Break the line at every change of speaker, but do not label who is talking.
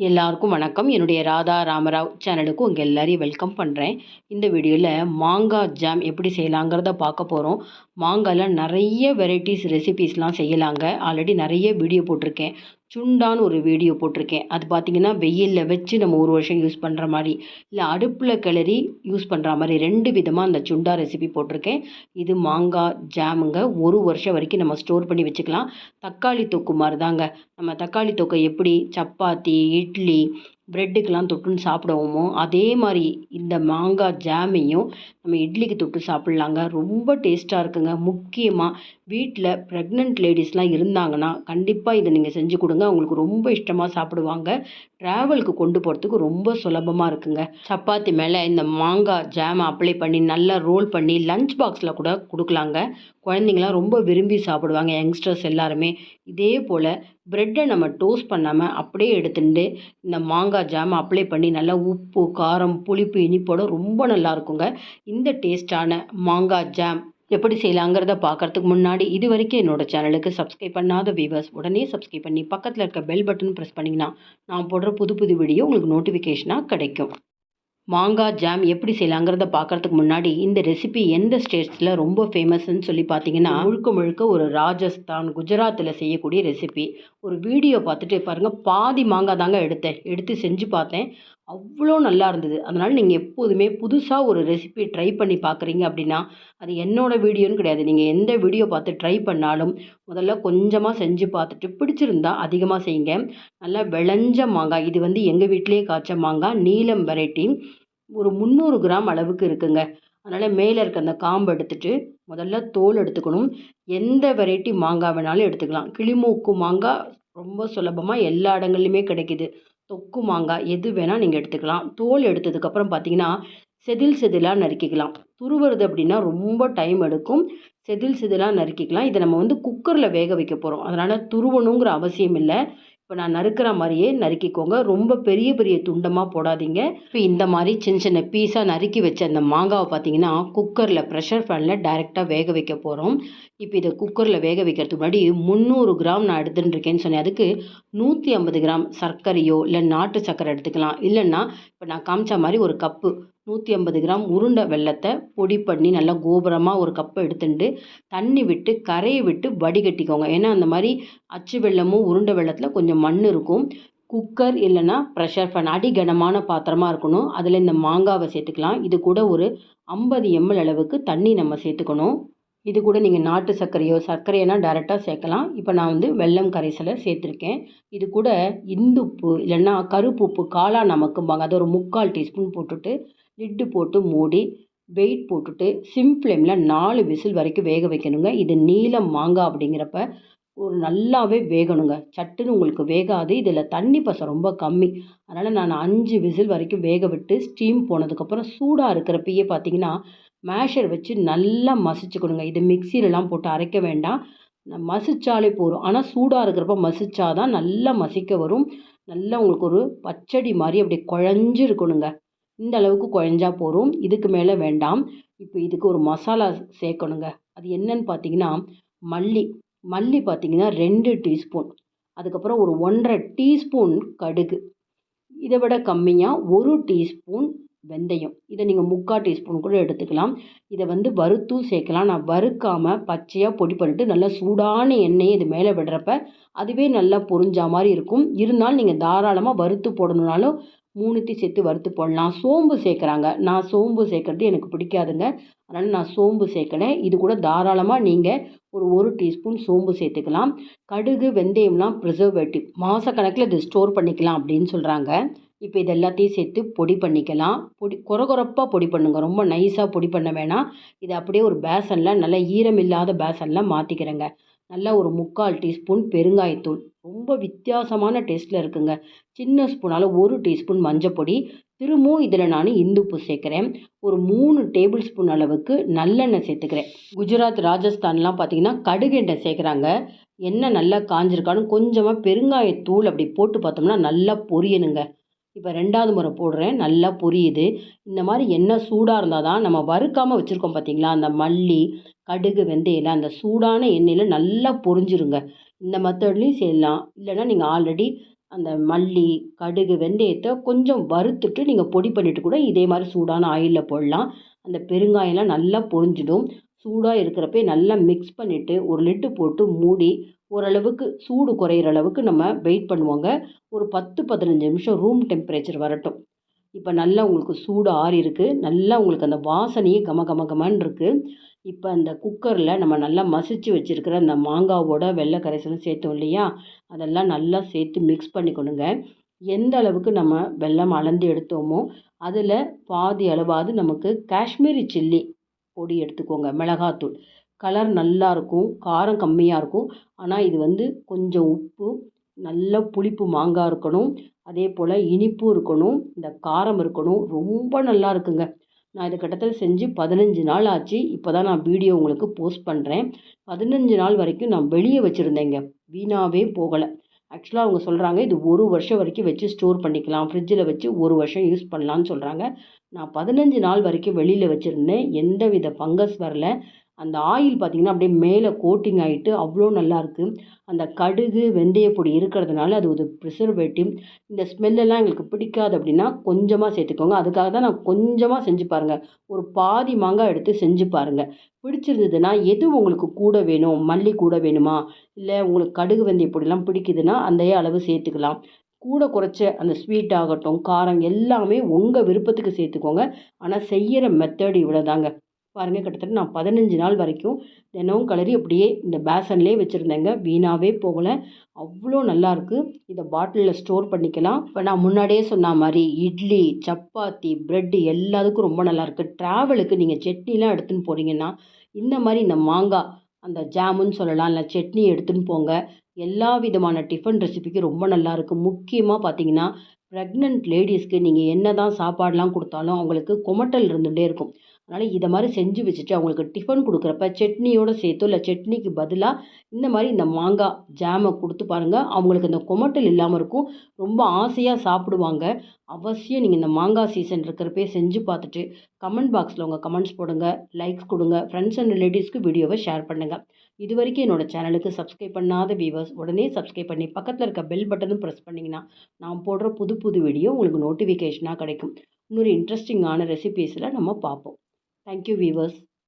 எல்லாருக்கும் வணக்கம். என்னுடைய ராதா ராமராவ் சேனலுக்கு உங்கள் எல்லாரையும் வெல்கம் பண்ணுறேன். இந்த வீடியோவில் மாங்காய் ஜாம் எப்படி செய்யலாங்கிறத பார்க்க போகிறோம். மாங்காயில் நிறைய வெரைட்டிஸ் ரெசிபீஸ்லாம் செய்யலாங்க. ஆல்ரெடி நிறைய வீடியோ போட்டிருக்கேன். சுண்டான்னு ஒரு வீடியோ போட்டிருக்கேன். அது பார்த்திங்கன்னா வெயிலில் வச்சு நம்ம ஒரு வருஷம் யூஸ் பண்ணுற மாதிரி, இல்லை அடுப்பில் கிளறி யூஸ் பண்ணுற மாதிரி 2 விதமாக அந்த சுண்டா ரெசிபி போட்டிருக்கேன். இது மாங்காய் ஜாமுங்க. ஒரு வருஷம் வரைக்கும் நம்ம ஸ்டோர் பண்ணி வச்சுக்கலாம். தக்காளி தொக்கு மாதிரி தாங்க. நம்ம தக்காளி தொக்கை எப்படி சப்பாத்தி, இட்லி, பிரெட்டுக்கெலாம் தொட்டுன்னு சாப்பிடுவோமோ அதே மாதிரி இந்த மாங்காய் ஜாமையும் நம்ம இட்லிக்கு தொட்டு சாப்பிட்லாங்க. ரொம்ப டேஸ்ட்டாக இருக்குங்க. முக்கியமாக வீட்டில் ப்ரெக்னென்ட் லேடிஸ்லாம் இருந்தாங்கன்னா கண்டிப்பாக இதை நீங்கள் செஞ்சு கொடுங்க. அவங்களுக்கு ரொம்ப இஷ்டமாக சாப்பிடுவாங்க. ட்ராவலுக்கு கொண்டு போகிறதுக்கு ரொம்ப சுலபமாக இருக்குங்க. சப்பாத்தி மேலே இந்த மாங்காய் ஜாமை அப்ளை பண்ணி நல்லா ரோல் பண்ணி லஞ்ச் பாக்ஸில் கூட கொடுக்கலாங்க. குழந்தைங்களாம் ரொம்ப விரும்பி சாப்பிடுவாங்க, யங்ஸ்டர்ஸ் எல்லாருமே. இதே போல் ப்ரெட்டை நம்ம டோஸ்ட் பண்ணாமல் அப்படியே எடுத்துட்டு இந்த மாங்காய் ஜாமை அப்ளை பண்ணி நல்லா உப்பு, காரம், புளிப்பு, இனிப்போட ரொம்ப நல்லா இருக்குங்க. இந்த டேஸ்டான மாங்காய் ஜாம் எப்படி செய்யலாங்கிறத பார்க்குறதுக்கு முன்னாடி இது வரைக்கும் என்னோடய சேனலுக்கு சப்ஸ்கிரைப் பண்ணாத வியூவர்ஸ் உடனே சப்ஸ்கிரைப் பண்ணி பக்கத்தில் இருக்க பெல் பட்டன் ப்ரெஸ் பண்ணிங்கன்னா நான் போடுற புது வீடியோ உங்களுக்கு நோட்டிஃபிகேஷனாக கிடைக்கும். மாங்காய் ஜாம் எப்படி செய்யலாங்கிறத பார்க்குறதுக்கு முன்னாடி இந்த ரெசிபி எந்த ஸ்டேட்ஸில் ரொம்ப ஃபேமஸ்ன்னு சொல்லி பார்த்தீங்கன்னா முழுக்க ஒரு ராஜஸ்தான், குஜராத்தில் செய்யக்கூடிய ரெசிபி. ஒரு வீடியோ பார்த்துட்டு பாருங்கள், பாதி மாங்காய் தாங்க எடுத்து செஞ்சு பார்த்தேன். அவ்வளோ நல்லா இருந்தது. அதனால் நீங்கள் எப்போதுமே புதுசாக ஒரு ரெசிபி ட்ரை பண்ணி பார்க்குறீங்க அப்படின்னா அது என்னோடய வீடியோன்னு கிடையாது. நீங்கள் எந்த வீடியோ பார்த்து ட்ரை பண்ணாலும் முதல்ல கொஞ்சமாக செஞ்சு பார்த்துட்டு பிடிச்சிருந்தா அதிகமாக செய்யுங்க. நல்லா விளைஞ்ச மாங்காய், இது வந்து எங்கள் வீட்டிலேயே காய்ச்ச மாங்காய், நீலம் வெரைட்டி. ஒரு 300 கிராம் அளவுக்கு இருக்குங்க. அதனால் மேலே இருக்க அந்த காம்பு எடுத்துட்டு முதல்ல தோல் எடுத்துக்கணும். எந்த வெரைட்டி மாங்காய் வேணாலும் எடுத்துக்கலாம். கிளிமூக்கு மாங்காய் ரொம்ப சுலபமாக எல்லா இடங்கள்லையுமே கிடைக்கிது. தொக்கு மாங்காய் எது வேணால் நீங்கள் எடுத்துக்கலாம். தோல் எடுத்ததுக்கப்புறம் பார்த்தீங்கன்னா செதிலாக நறுக்கிக்கலாம். துருவுறது அப்படின்னா ரொம்ப டைம் எடுக்கும். செதிலாக நறுக்கிக்கலாம். இதை நம்ம வந்து குக்கரில் வேக வைக்க போகிறோம். அதனால் துருவணுங்கிற அவசியம் இல்லை. இப்போ நான் நறுக்கிற மாதிரியே நறுக்கிக்கோங்க. ரொம்ப பெரிய துண்டமாக போடாதீங்க. இப்போ இந்த மாதிரி சின்ன பீஸாக நறுக்கி வச்ச அந்த மாங்காவை பார்த்தீங்கன்னா குக்கரில் ப்ரெஷர் ஃபேனில் டைரெக்டாக வேக வைக்க போகிறோம். இப்போ இதை குக்கரில் வேக வைக்கிறதுக்கு முன்னாடி 300 கிராம் நான் எடுத்துகிட்டு இருக்கேன்னு சொன்னேன். அதுக்கு 150 கிராம் சர்க்கரையோ இல்லை நாட்டு சர்க்கரை எடுத்துக்கலாம். இல்லைன்னா இப்போ நான் காமிச்ச மாதிரி ஒரு கப்பு 150 கிராம் உருண்டை வெல்லத்தை பொடி பண்ணி நல்லா கோபுரமாக ஒரு கப்பை எடுத்துட்டு தண்ணி விட்டு கரையை விட்டு வடிகட்டிக்கோங்க. ஏன்னா அந்த மாதிரி அச்சு வெல்லமும் உருண்டை வெல்லத்தில் கொஞ்சம் மண் இருக்கும். குக்கர் இல்லைன்னா ப்ரெஷர் ஃபேன் அடிகனமான பாத்திரமாக இருக்கணும். அதில் இந்த மாங்காவை சேர்த்துக்கலாம். இது கூட ஒரு 50 ml அளவுக்கு தண்ணி நம்ம சேர்த்துக்கணும். இது கூட நீங்கள் நாட்டு சர்க்கரைனா டைரெக்டாக சேர்க்கலாம். இப்போ நான் வந்து வெல்லம் கரைசலை சேர்த்துருக்கேன். இது கூட இந்துப்பு இல்லைன்னா கருப்பு உப்பு, காளா நமக்கும்பாங்க, அதை ஒரு 3/4 டீஸ்பூன் போட்டுட்டு லிட்டு போட்டு மூடி வெயிட் போட்டுட்டு சிம் ஃப்ளேமில் 4 விசில் வரைக்கும் வேக வைக்கணுங்க. இது நீலம் மாங்காய் அப்படிங்கிறப்ப ஒரு நல்லாவே வேகணுங்க. சட்டுன்னு உங்களுக்கு வேகாது. இதில் தண்ணி பசம் ரொம்ப கம்மி. அதனால் நான் 5 விசில் வரைக்கும் வேக விட்டு ஸ்டீம் போனதுக்கப்புறம் சூடாக இருக்கிறப்பயே பார்த்தீங்கன்னா மேஷர் வச்சு நல்லா மசிச்சுக்கணுங்க. இது மிக்சிலலாம் போட்டு அரைக்க வேண்டாம். மசிச்சாலே போதும். ஆனால் சூடாக இருக்கிறப்ப மசிச்சாதான் நல்லா மசிக்க வரும். நல்லா உங்களுக்கு ஒரு பச்சடி மாதிரி அப்படி குழஞ்சு இருக்கணுங்க. இந்த அளவுக்கு குழஞ்சா போதும். இதுக்கு மேலே வேண்டாம். இப்போ இதுக்கு ஒரு மசாலா சேர்க்கணுங்க. அது என்னன்னு பார்த்தீங்கன்னா மல்லி பார்த்தீங்கன்னா 2 டீஸ்பூன். அதுக்கப்புறம் ஒரு 1½ டீஸ்பூன் கடுகு. இதை விட கம்மியாக 1 டீஸ்பூன் வெந்தயம். இதை நீங்கள் 3/4 டீஸ்பூன் கூட எடுத்துக்கலாம். இதை வந்து வறுத்தும் சேர்க்கலாம். நான் வறுக்காமல் பச்சையாக பொடி பண்ணிட்டு நல்லா சூடான எண்ணெயை இது மேலே விடுறப்ப அதுவே நல்லா பொரிஞ்சா மாதிரி இருக்கும். இருந்தாலும் நீங்கள் தாராளமாக வறுத்து போடணுன்னாலும் 3த்தையும் சேர்த்து வறுத்து போடலாம். சோம்பு சேர்க்குறாங்க. நான் சோம்பு சேர்க்குறது எனக்கு பிடிக்காதுங்க. அதனால் நான் சோம்பு சேர்க்கலை. இது கூட தாராளமாக நீங்கள் ஒரு 1 டீஸ்பூன் சோம்பு சேர்த்துக்கலாம். கடுகு, வெந்தயம்லாம் ப்ரிசர்வேட்டிவ். மாதக்கணக்கில் இது ஸ்டோர் பண்ணிக்கலாம் அப்படின்னு சொல்கிறாங்க. இப்போ இது எல்லாத்தையும் சேர்த்து பொடி பண்ணிக்கலாம். கொரகொரப்பாக பொடி பண்ணுங்க. ரொம்ப நைஸாக பொடி பண்ண வேணாம். இதை அப்படியே ஒரு பேசனில் நல்லா ஈரமில்லாத பேசனில் மாற்றிக்கிறேங்க. நல்லா ஒரு 3/4 டீஸ்பூன் பெருங்காயத்தூள். ரொம்ப வித்தியாசமான டேஸ்ட்டில் இருக்குங்க. சின்ன ஸ்பூனால் 1 டீஸ்பூன் மஞ்சப்பொடி. திரும்பவும் இதில் நான் இந்துப்பு சேர்க்குறேன். ஒரு 3 டேபிள் ஸ்பூன் அளவுக்கு நல்லெண்ணெய் சேர்த்துக்கிறேன். குஜராத், ராஜஸ்தான்லாம் பார்த்திங்கன்னா கடுகு எண்ணெய் சேர்க்குறாங்க. எண்ணெய் நல்லா காஞ்சிருக்கான்னு கொஞ்சமாக பெருங்காயத்தூள் அப்படி போட்டு பார்த்தோம்னா நல்லா பொரியணுங்க. இப்போ 2வது முறை போடுறேன். நல்லா பொரியுது. இந்த மாதிரி எண்ணெய் சூடாக இருந்தால் தான் நம்ம வறுக்காமல் வச்சுருக்கோம் பார்த்தீங்களா, அந்த மல்லி, கடுகு, வெந்தயம்லாம் அந்த சூடான எண்ணெயில் நல்லா பொரிஞ்சிருங்க. இந்த மெத்தட்லேயும் செய்யலாம். இல்லைன்னா நீங்கள் ஆல்ரெடி அந்த மல்லி, கடுகு, வெந்தயத்த கொஞ்சம் வறுத்துட்டு நீங்கள் பொடி பண்ணிவிட்டு கூட இதே மாதிரி சூடான ஆயிலில் போடலாம். அந்த பெருங்காயம்லாம் நல்லா பொரிஞ்சிடும். சூடாக இருக்கிறப்பே நல்லா மிக்ஸ் பண்ணிவிட்டு ஒரு லிட்டு போட்டு மூடி ஓரளவுக்கு சூடு குறையிற அளவுக்கு நம்ம வெயிட் பண்ணுவோங்க. ஒரு 10, 15 நிமிஷம் ரூம் டெம்பரேச்சர் வரட்டும். இப்போ நல்லா உங்களுக்கு சூடு ஆறியிருக்கு. நல்லா உங்களுக்கு அந்த வாசனையே கம கம கமன்னு இருக்கு. இப்போ அந்த குக்கரில் நம்ம நல்லா மசிச்சு வச்சிருக்கிற அந்த மாங்காவோட வெள்ளை கரைசலும் சேர்த்தோம் இல்லையா? அதெல்லாம் நல்லா சேர்த்து மிக்ஸ் பண்ணிக்கணுங்க. எந்த அளவுக்கு நம்ம வெல்லம் அளந்து எடுத்தோமோ, அதில் பாதி அளவாவது நமக்கு காஷ்மீரி சில்லி பொடி எடுத்துக்கோங்க. மிளகாத்தூள். கலர் நல்லாயிருக்கும். காரம் கம்மியாக இருக்கும். ஆனால் இது வந்து கொஞ்சம் உப்பு, நல்ல புளிப்பு மாங்காய் இருக்கணும். அதே போல் இனிப்பும் இருக்கணும். இந்த காரம் இருக்கணும். ரொம்ப நல்லா இருக்குங்க. நான் இதை கிட்டத்தட்ட செஞ்சு 15 நாள் ஆச்சு. இப்போ தான் நான் வீடியோ உங்களுக்கு போஸ்ட் பண்ணுறேன். 15 நாள் வரைக்கும் நான் வெளியே வச்சுருந்தேங்க. வீணாவே போகலை. ஆக்சுவலாக அவங்க சொல்கிறாங்க இது 1 வருஷம் வரைக்கும் வச்சு ஸ்டோர் பண்ணிக்கலாம். ஃப்ரிட்ஜில் வச்சு 1 வருஷம் யூஸ் பண்ணலான்னு சொல்கிறாங்க. நான் 15 நாள் வரைக்கும் வெளியில் வச்சுருந்தேன். எந்தவித ஃபங்கஸ் வரல. அந்த ஆயில் பார்த்திங்கன்னா அப்படியே மேலே கோட்டிங் ஆகிட்டு அவ்வளோ நல்லாயிருக்கு. அந்த கடுகு, வெந்தய பொடி இருக்கிறதுனால அது ஒரு ப்ரிசர்வேட்டிவ். இந்த ஸ்மெல்லெல்லாம் எங்களுக்கு பிடிக்காது அப்படின்னா கொஞ்சமாக சேர்த்துக்கோங்க. அதுக்காக தான் நான் கொஞ்சமாக செஞ்சு பாருங்கள். ஒரு பாதி மாங்காய் எடுத்து செஞ்சு பாருங்கள். பிடிச்சிருந்ததுன்னா எது உங்களுக்கு கூட வேணும்? மல்லி கூட வேணுமா? இல்லை உங்களுக்கு கடுகு, வெந்தய பொடிலாம் பிடிக்குதுன்னா அந்த அளவு சேர்த்துக்கலாம். கூட குறைச்ச அந்த ஸ்வீட் ஆகட்டும், காரம் எல்லாமே உங்கள் விருப்பத்துக்கு சேர்த்துக்கோங்க. ஆனால் செய்கிற மெத்தட் இவ்வளோதாங்க. பாருங்கள், கிட்டத்தட்ட நான் 15 நாள் வரைக்கும் தினமும் கிளறி அப்படியே இந்த பேசன்லேயே வச்சுருந்தேங்க. வீணாகவே போகலை. அவ்வளோ நல்லாயிருக்கு. இதை பாட்டிலில் ஸ்டோர் பண்ணிக்கலாம். இப்போ நான் முன்னாடியே சொன்ன மாதிரி இட்லி, சப்பாத்தி, ப்ரெட்டு எல்லாத்துக்கும் ரொம்ப நல்லாயிருக்கு. ட்ராவலுக்கு நீங்கள் சட்னிலாம் எடுத்துன்னு போகிறீங்கன்னா இந்த மாதிரி இந்த மாங்காய் அந்த ஜாமுன்னு சொல்லலாம், இல்லை சட்னி எடுத்துன்னு போங்க. எல்லா விதமான டிஃபன் ரெசிபிக்கு ரொம்ப நல்லாயிருக்கு. முக்கியமாக பார்த்தீங்கன்னா ப்ரெக்னென்ட் லேடிஸ்க்கு நீங்கள் என்ன தான் சாப்பாடெலாம் கொடுத்தாலும் அவங்களுக்கு குமட்டல் இருந்துகிட்டே இருக்கும். அதனால் இதை மாதிரி செஞ்சு வச்சுட்டு அவங்களுக்கு டிஃபன் கொடுக்குறப்ப சட்னியோடு சேர்த்தோ இல்லை சட்னிக்கு பதிலாக இந்த மாதிரி இந்த மாங்காய் ஜாமை கொடுத்து பாருங்கள். அவங்களுக்கு இந்த குமட்டல் இல்லாமல் இருக்கும். ரொம்ப ஆசையாக சாப்பிடுவாங்க. அவசியம் நீங்கள் இந்த மாங்காய் சீசன் இருக்கிறப்பே செஞ்சு பார்த்துட்டு கமெண்ட் பாக்ஸில் உங்கள் கமெண்ட்ஸ் போடுங்க, லைக்ஸ் கொடுங்க, ஃப்ரெண்ட்ஸ் அண்ட் ரிலேட்டிவ்ஸ்க்கு வீடியோவை ஷேர் பண்ணுங்கள். இது வரைக்கும் என்னோடய சேனலுக்கு சப்ஸ்கிரைப் பண்ணாத வியூவர்ஸ் உடனே சப்ஸ்கிரைப் பண்ணி பக்கத்தில் இருக்க பெல் பட்டனும் ப்ரெஸ் பண்ணிங்கன்னா நான் போடுற புது புது வீடியோ உங்களுக்கு நோட்டிஃபிகேஷனாக கிடைக்கும். இன்னொரு இன்ட்ரெஸ்டிங்கான ரெசிபீஸில் நம்ம பார்ப்போம். Thank you, viewers.